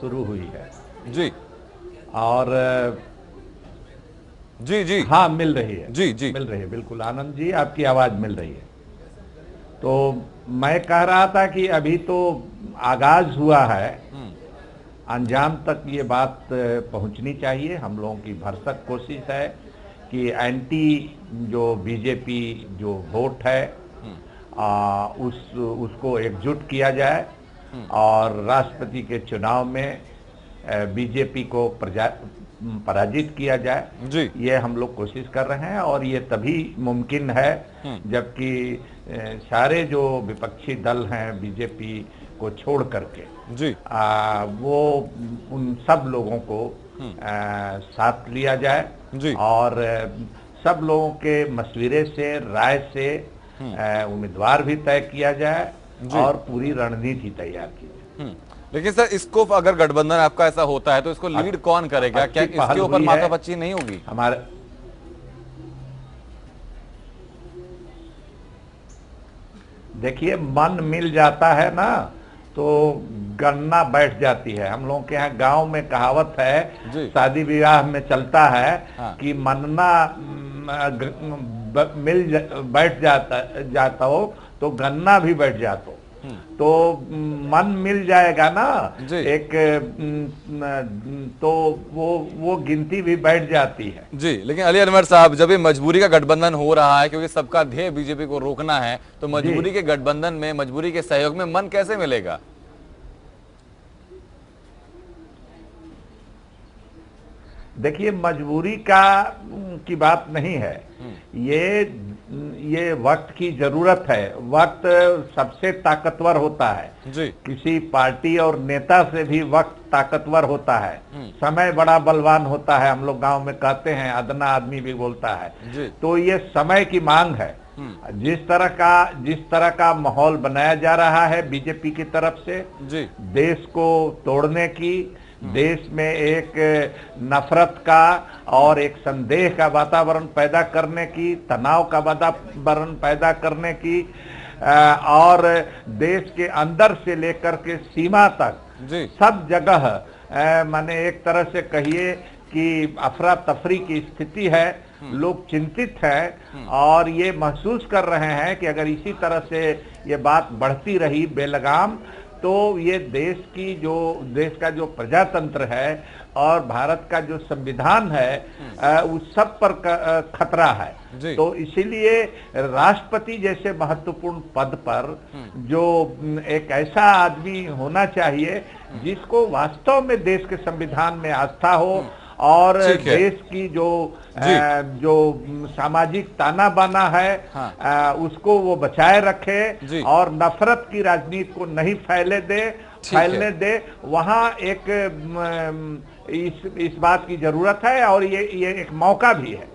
शुरू हुई है। जी और जी जी हाँ, मिल रही है। जी जी मिल रही है, बिल्कुल आनंद जी, आपकी आवाज मिल रही है। तो मैं कह रहा था कि अभी तो आगाज हुआ है, अंजाम तक ये बात पहुंचनी चाहिए। हम लोगों की भरसक कोशिश है कि एंटी जो बीजेपी जो वोट है उसको एकजुट किया जाए और राष्ट्रपति के चुनाव में बीजेपी को पराजित किया जाए। जी ये हम लोग कोशिश कर रहे हैं और ये तभी मुमकिन है जबकि सारे जो विपक्षी दल हैं बीजेपी को छोड़ करके जी वो उन सब लोगों को साथ लिया जाए जी और सब लोगों के मशवरे से, राय से उम्मीदवार भी तय किया जाए और पूरी रणनीति तैयार की जाए। लेकिन सर, इसको अगर गठबंधन आपका ऐसा होता है तो इसको लीड कौन करेगा? क्या इसके ऊपर माथापच्ची नहीं होगी? हमारे देखिए, मन मिल जाता है ना तो गन्ना बैठ जाती है। हम लोगों के यहाँ गांव में कहावत है, शादी विवाह में चलता है कि मनना बैठ जाता हो तो गन्ना भी बैठ जाता। तो मन मिल जाएगा ना एक तो वो गिनती भी बैठ जाती है। जी, लेकिन अली अनवर साहब, जब ये मजबूरी का गठबंधन हो रहा है क्योंकि सबका ध्येय बीजेपी को रोकना है, तो मजबूरी के गठबंधन में, मजबूरी के सहयोग में मन कैसे मिलेगा? देखिए, मजबूरी की बात नहीं है, ये वक्त की जरूरत है। वक्त सबसे ताकतवर होता है जी। किसी पार्टी और नेता से भी वक्त ताकतवर होता है। समय बड़ा बलवान होता है, हम लोग गांव में कहते हैं, अदना आदमी भी बोलता है जी। तो ये समय की मांग है। जिस तरह का माहौल बनाया जा रहा है बीजेपी की तरफ से जी। देश को तोड़ने की, देश में एक नफरत का और एक संदेह का वातावरण पैदा करने की, तनाव का वातावरण पैदा करने की और देश के अंदर से लेकर के सीमा तक सब जगह माने एक तरह से कहिए कि अफरा तफरी की स्थिति है। लोग चिंतित हैं और ये महसूस कर रहे हैं कि अगर इसी तरह से ये बात बढ़ती रही बेलगाम तो ये देश का जो प्रजातंत्र है और भारत का जो संविधान है उस सब पर खतरा है। तो इसीलिए राष्ट्रपति जैसे महत्वपूर्ण पद पर जो एक ऐसा आदमी होना चाहिए जिसको वास्तव में देश के संविधान में आस्था हो और देश की जो सामाजिक ताना बाना है उसको वो बचाए रखे और नफरत की राजनीति को नहीं फैलने दे। वहाँ एक इस बात की जरूरत है और ये एक मौका भी है।